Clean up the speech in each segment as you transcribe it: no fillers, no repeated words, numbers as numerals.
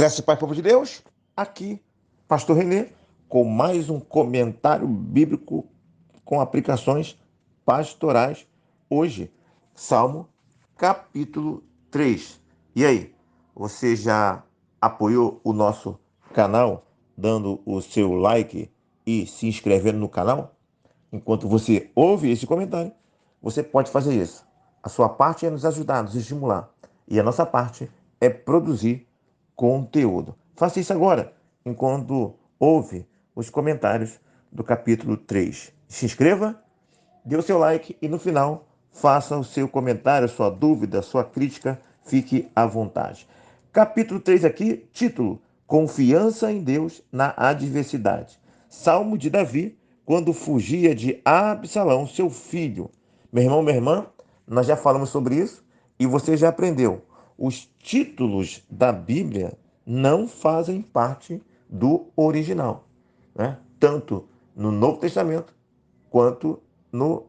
Graças e paz, povo de Deus. Aqui, Pastor Renê, com mais um comentário bíblico com aplicações pastorais. Hoje, Salmo, capítulo 3. E aí, você já apoiou o nosso canal, dando o seu like e se inscrevendo no canal? Enquanto você ouve esse comentário, você pode fazer isso. A sua parte é nos ajudar, nos estimular. E a nossa parte é produzir conteúdo. Faça isso agora, enquanto ouve os comentários do capítulo 3. Se inscreva, dê o seu like e no final faça o seu comentário, sua dúvida, sua crítica, fique à vontade. Capítulo 3 aqui, título: Confiança em Deus na adversidade. Salmo de Davi, quando fugia de Absalão, seu filho. Meu irmão, minha irmã, nós já falamos sobre isso e você já aprendeu. Os títulos da Bíblia não fazem parte do original, né? Tanto no Novo Testamento quanto no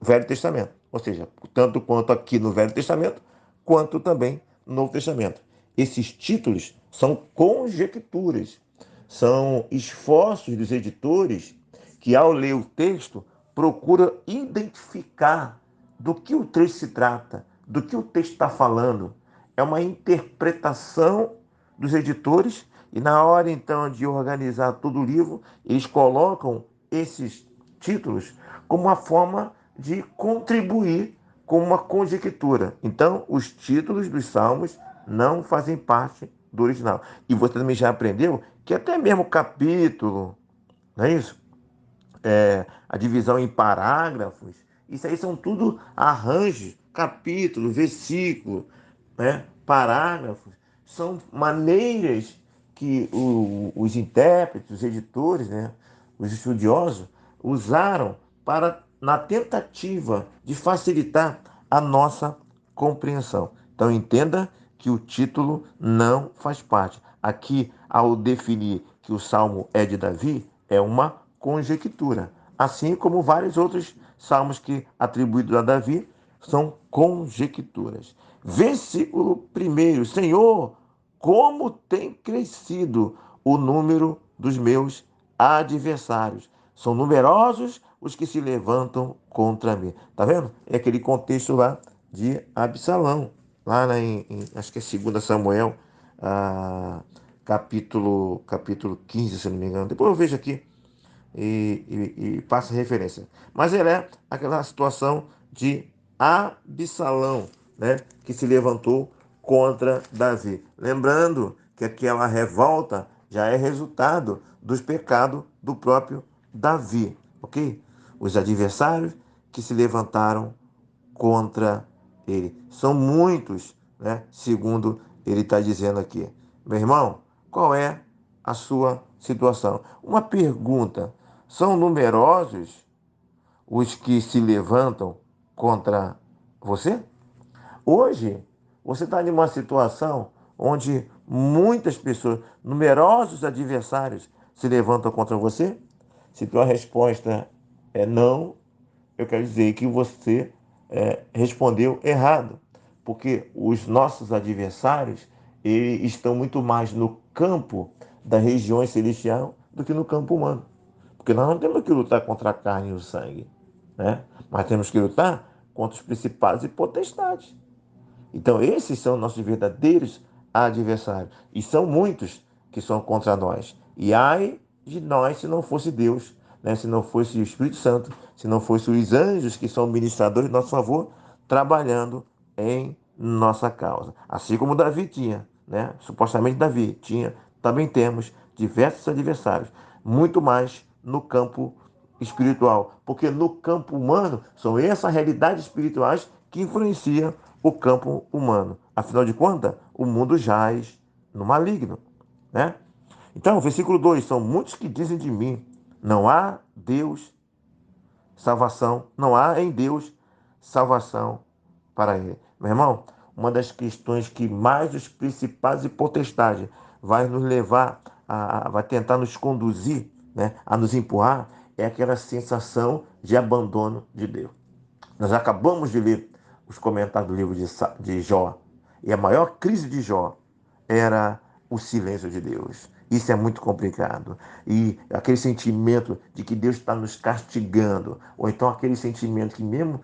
Velho Testamento. Ou seja, tanto quanto aqui no Velho Testamento, quanto também no Novo Testamento. Esses títulos são conjecturas, são esforços dos editores que, ao ler o texto, procuram identificar do que o texto se trata, do que o texto está falando. É uma interpretação dos editores e, na hora, então, de organizar todo o livro, eles colocam esses títulos como uma forma de contribuir com uma conjectura. Então, os títulos dos salmos não fazem parte do original. E você também já aprendeu que até mesmo capítulo, não é isso? A divisão em parágrafos, isso aí são tudo arranjos, capítulo, versículo, né? Parágrafos, são maneiras que os intérpretes, os editores, né? Os estudiosos usaram para, na tentativa de facilitar a nossa compreensão. Então entenda que o título não faz parte. Aqui, ao definir que o Salmo é de Davi, é uma conjectura. Assim como vários outros salmos que atribuídos a Davi são conjecturas. Versículo 1. Senhor, como tem crescido o número dos meus adversários. São numerosos os que se levantam contra mim. Tá vendo? É aquele contexto lá de Absalão. Lá acho que é 2 Samuel, capítulo 15, se não me engano. Depois eu vejo aqui e passa referência. Mas ele é aquela situação de Absalão, né, que se levantou contra Davi. Lembrando que aquela revolta já é resultado dos pecados do próprio Davi, ok? Os adversários que se levantaram contra ele. São muitos, né? Segundo ele está dizendo aqui. Meu irmão, qual é a sua situação? Uma pergunta: são numerosos os que se levantam contra você? Hoje, você está em uma situação onde muitas pessoas, numerosos adversários, se levantam contra você? Se tua resposta é não, eu quero dizer que você respondeu errado, porque os nossos adversários estão muito mais no campo da região celestial do que no campo humano. Porque nós não temos que lutar contra a carne e o sangue, né? Mas temos que lutar contra os principados e potestades. Então, esses são nossos verdadeiros adversários. E são muitos que são contra nós. E ai de nós se não fosse Deus, né? Se não fosse o Espírito Santo, se não fosse os anjos que são ministradores de nosso favor, trabalhando em nossa causa. Assim como Davi tinha, né? Supostamente Davi tinha, também temos diversos adversários. Muito mais no campo espiritual. Porque no campo humano, são essas realidades espirituais que influenciam o campo humano. Afinal de contas, o mundo jaz no maligno, né? Então, versículo 2: são muitos que dizem de mim, não há Deus salvação, não há em Deus salvação para ele. Meu irmão, uma das questões que mais os principados e potestades vai nos levar, vai tentar nos conduzir, né, a nos empurrar, é aquela sensação de abandono de Deus. Nós acabamos de ler os comentários do livro de Jó. E a maior crise de Jó era o silêncio de Deus. Isso é muito complicado. E aquele sentimento de que Deus está nos castigando, ou então aquele sentimento que mesmo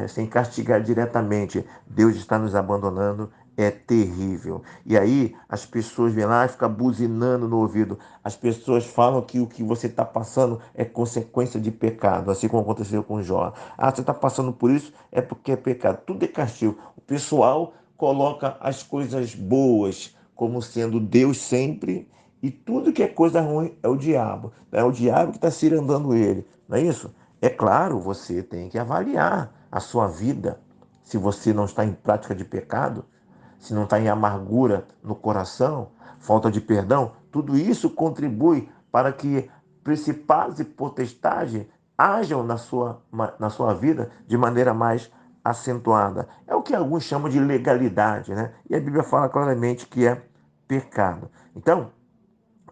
sem castigar diretamente, Deus está nos abandonando, é terrível. E aí as pessoas vêm lá e ficam buzinando no ouvido. As pessoas falam que o que você está passando é consequência de pecado, assim como aconteceu com Jó. Ah, você está passando por isso, é porque é pecado. Tudo é castigo. O pessoal coloca as coisas boas como sendo Deus sempre, e tudo que é coisa ruim é o diabo. É o diabo que está cirandando ele. Não é isso? É claro, você tem que avaliar a sua vida. Se você não está em prática de pecado, se não está em amargura no coração, falta de perdão, tudo isso contribui para que principados e potestades hajam na sua vida de maneira mais acentuada. É o que alguns chamam de legalidade, né? E a Bíblia fala claramente que é pecado. Então,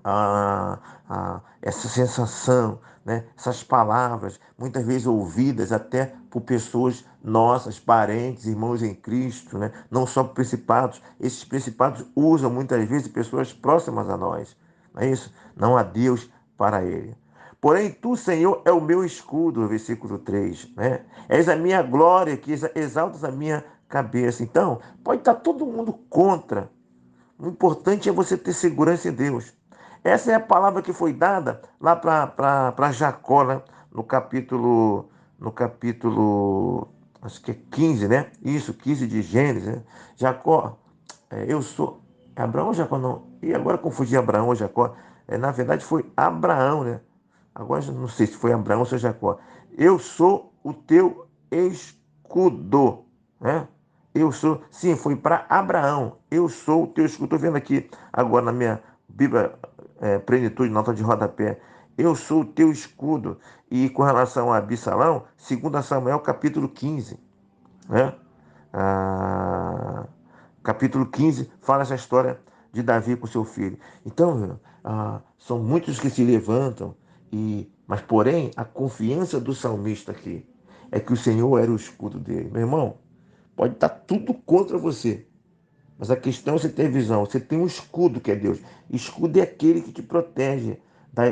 a, essa sensação, né? Essas palavras, muitas vezes ouvidas até por pessoas nossas, parentes, irmãos em Cristo, né? Não só principados. Esses principados usam muitas vezes pessoas próximas a nós. Não é isso? Não há Deus para ele. Porém, tu, Senhor, é o meu escudo, versículo 3, né? És a minha glória, que exaltas a minha cabeça. Então, pode estar todo mundo contra. O importante é você ter segurança em Deus. Essa é a palavra que foi dada lá para Jacó, né? No capítulo, acho que é 15, né? Isso, 15 de Gênesis, né? Jacó, eu sou. É Abraão ou Jacó? Não. E agora confundi Abraão ou Jacó. Na verdade foi Abraão, né? Agora não sei se foi Abraão ou se foi Jacó. Eu sou o teu escudo, né? Eu sou, sim, foi para Abraão. Eu sou o teu escudo. Estou vendo aqui agora na minha Bíblia, Plenitude, nota de rodapé. Eu sou o teu escudo. E com relação a Absalão, 2 Samuel, capítulo 15, né? Ah, capítulo 15 fala essa história de Davi com seu filho. Então, são muitos que se levantam, mas porém, a confiança do salmista aqui é que o Senhor era o escudo dele. Meu irmão, pode estar tudo contra você, mas a questão é você ter visão. Você tem um escudo que é Deus. Escudo é aquele que te protege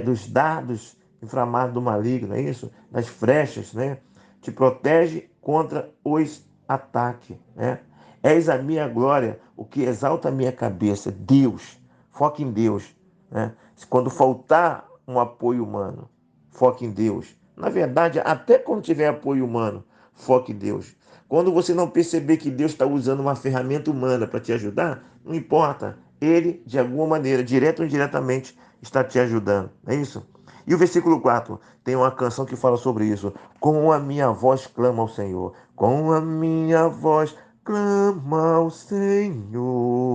dos dardos inflamados do maligno, é isso? Das flechas, né? Te protege contra os ataques, né? És a minha glória, o que exalta a minha cabeça. Deus. Foca em Deus, né? Quando faltar um apoio humano, foque em Deus. Na verdade, até quando tiver apoio humano, foque em Deus. Quando você não perceber que Deus está usando uma ferramenta humana para te ajudar, não importa. Ele, de alguma maneira, direto ou indiretamente, está te ajudando. É isso? E o versículo 4 tem uma canção que fala sobre isso. Com a minha voz clama ao Senhor. Com a minha voz clama ao Senhor.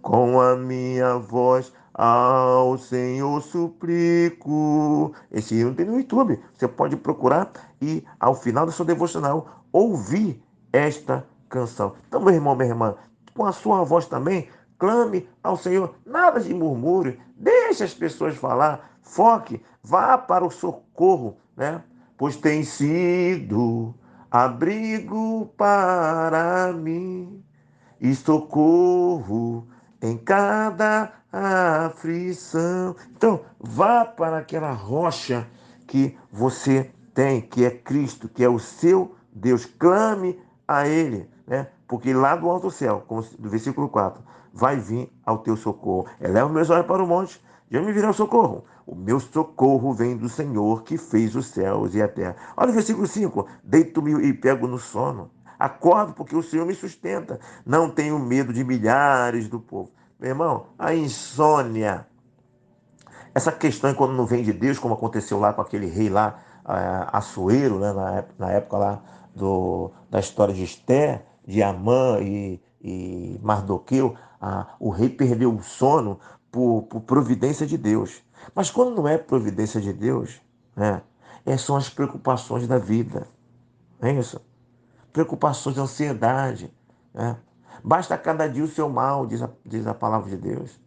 Com a minha voz ao Senhor suplico. Esse hino tem no YouTube. Você pode procurar e, ao final da sua devocional, ouvir esta canção. Então, meu irmão, minha irmã, com a sua voz também, clame ao Senhor. Nada de murmúrio. Deixe as pessoas falar. Foque. Vá para o socorro, né? Pois tem sido abrigo para mim e socorro em cada aflição. Então, vá para aquela rocha que você tem, que é Cristo, que é o seu Deus. Clame a Ele, né? Porque lá do alto céu, como do versículo 4, vai vir ao teu socorro. Eleva os meus olhos para o monte, já me virá o socorro. O meu socorro vem do Senhor que fez os céus e a terra. Olha o versículo 5. Deito-me e pego no sono. Acordo porque o Senhor me sustenta. Não tenho medo de milhares do povo. Meu irmão, a insônia, essa questão quando não vem de Deus, como aconteceu lá com aquele rei lá, Assuero, né, na época lá da história de Esté, de Amã e Mardoqueu, o rei perdeu o sono por providência de Deus. Mas quando não é providência de Deus, né, são as preocupações da vida. Não é isso? Preocupações, ansiedade, né? Basta cada dia o seu mal, diz a palavra de Deus,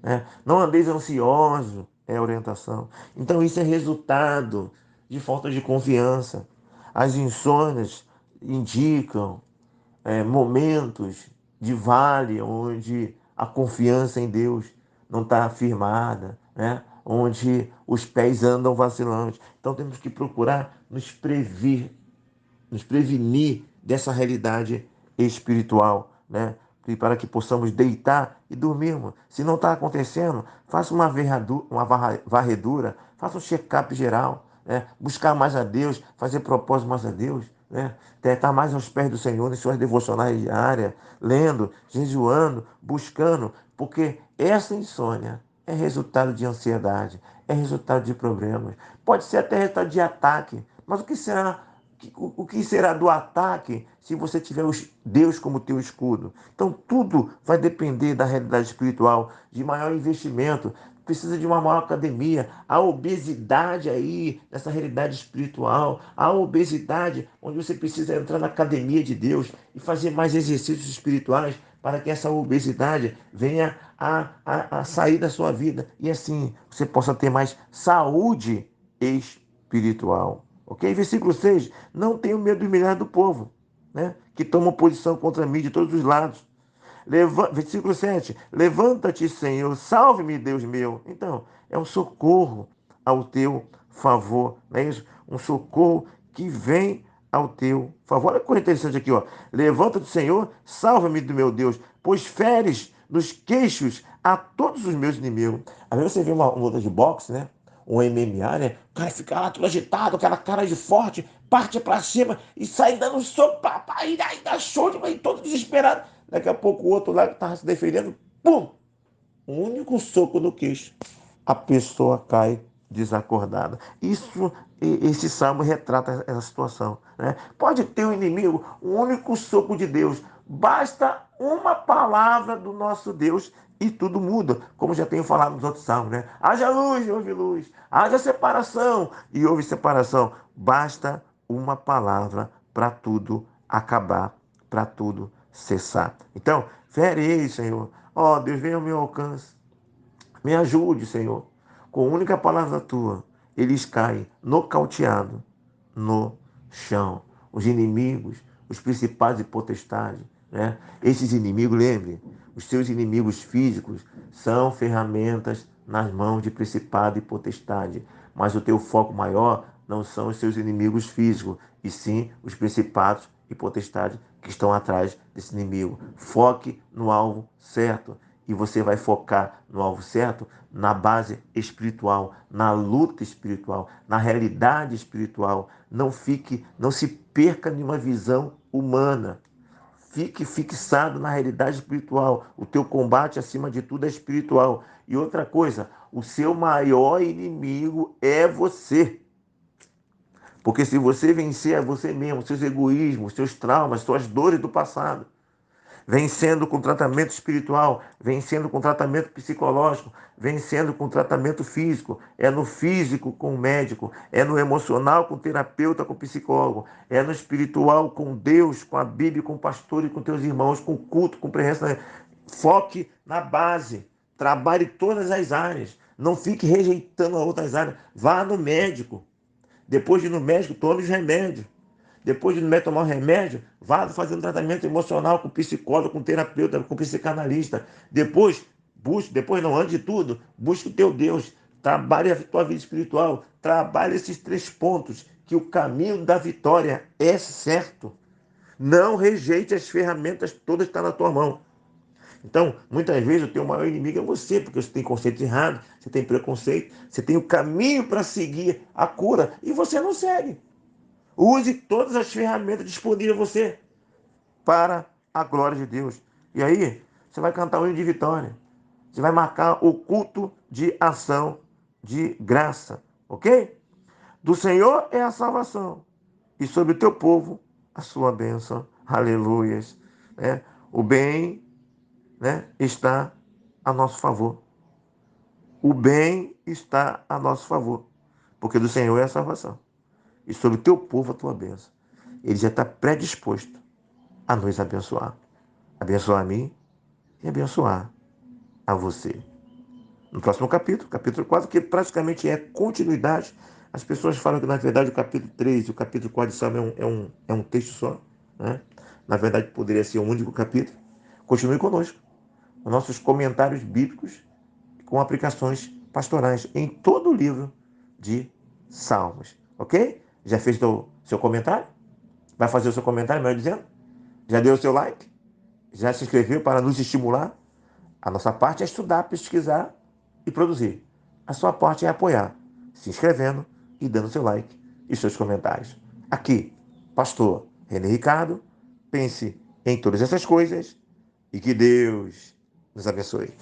né? Não andeis ansioso, é a orientação. Então isso é resultado de falta de confiança. As insônias indicam momentos de vale onde a confiança em Deus não está firmada, né? Onde os pés andam vacilantes. Então temos que procurar nos prevenir dessa realidade espiritual, né? E para que possamos deitar e dormirmos. Se não está acontecendo, faça uma varredura, faça um check-up geral, né? Buscar mais a Deus, fazer propósito mais a Deus, né? Estar mais aos pés do Senhor em suas devocionais diárias, lendo, jejuando, buscando, porque essa insônia é resultado de ansiedade, é resultado de problemas, pode ser até resultado de ataque, mas o que será do ataque se você tiver Deus como teu escudo? Então, tudo vai depender da realidade espiritual, de maior investimento. Precisa de uma maior academia. A obesidade aí, nessa realidade espiritual. A obesidade, onde você precisa entrar na academia de Deus e fazer mais exercícios espirituais para que essa obesidade venha a sair da sua vida. E assim você possa ter mais saúde espiritual. Ok? Versículo 6. Não tenho medo dos milhares do povo, né? Que tomam posição contra mim de todos os lados. Versículo 7. Levanta-te, Senhor, salve-me, Deus meu. Então, é um socorro ao teu favor, não é isso? Um socorro que vem ao teu favor. Olha que coisa interessante aqui, ó. Levanta-te, Senhor, salve-me do meu Deus, pois feres nos queixos a todos os meus inimigos. Às vezes você vê uma luta de boxe, né? Um MMA, né? O cara fica lá todo agitado, aquela cara de forte, parte pra cima e sai dando soco, papai, aí dá show, todo desesperado. Daqui a pouco o outro lá que estava se defendendo, pum! Um único soco no queixo. A pessoa cai desacordada. Esse salmo retrata essa situação, né? Pode ter um inimigo, um único soco de Deus. Basta uma palavra do nosso Deus e tudo muda. Como já tenho falado nos outros salmos, né? Haja luz e houve luz. Haja separação e houve separação. Basta uma palavra para tudo acabar, para tudo cessar. Então, fere ele, Senhor. Ó, Deus, venha ao meu alcance. Me ajude, Senhor. Com a única palavra tua, eles caem nocauteados no chão. Os inimigos, os principais e potestades, né? Esses inimigos, lembre, os seus inimigos físicos são ferramentas nas mãos de principado e potestade. Mas o teu foco maior não são os seus inimigos físicos, e sim os principados e potestades que estão atrás desse inimigo. Foque no alvo certo. E você vai focar no alvo certo, na base espiritual, na luta espiritual, na realidade espiritual. Não se perca em uma visão humana. Fique fixado na realidade espiritual. O teu combate, acima de tudo, é espiritual. E outra coisa, o seu maior inimigo é você. Porque se você vencer a você mesmo, seus egoísmos, seus traumas, suas dores do passado, vencendo com tratamento espiritual, vencendo com tratamento psicológico, vencendo com tratamento físico. É no físico com o médico, é no emocional com o terapeuta, com o psicólogo, é no espiritual com Deus, com a Bíblia, com o pastor e com teus irmãos, com o culto, com presença. Foque na base, trabalhe todas as áreas, não fique rejeitando outras áreas. Vá no médico, depois de ir no médico, tome os remédios. Depois de não tomar o remédio, vá fazer um tratamento emocional com psicólogo, com terapeuta, com psicanalista. Depois não, antes de tudo, busque o teu Deus. Trabalhe a tua vida espiritual. Trabalhe esses 3 pontos, que o caminho da vitória é certo. Não rejeite as ferramentas todas que estão na tua mão. Então, muitas vezes o teu maior inimigo é você, porque você tem conceito errado, você tem preconceito, você tem o caminho para seguir a cura e você não segue. Use todas as ferramentas disponíveis a você para a glória de Deus. E aí, você vai cantar o hino de vitória. Você vai marcar o culto de ação de graça. Ok? Do Senhor é a salvação. E sobre o teu povo, a sua bênção. Aleluias. Né? O bem, né, está a nosso favor. O bem está a nosso favor. Porque do Senhor é a salvação. E sobre o teu povo, a tua bênção. Ele já está predisposto a nos abençoar. Abençoar a mim e abençoar a você. No próximo capítulo 4, que praticamente é continuidade. As pessoas falam que, na verdade, o capítulo 3 e o capítulo 4 de Salmo é um texto só. Né? Na verdade, poderia ser um único capítulo. Continue conosco. os nossos comentários bíblicos com aplicações pastorais em todo o livro de Salmos, ok? Já fez o seu comentário? Vai fazer o seu comentário, melhor dizendo? Já deu o seu like? Já se inscreveu para nos estimular? A nossa parte é estudar, pesquisar e produzir. A sua parte é apoiar, se inscrevendo e dando seu like e seus comentários. Aqui, Pastor René Ricardo, pense em todas essas coisas e que Deus nos abençoe.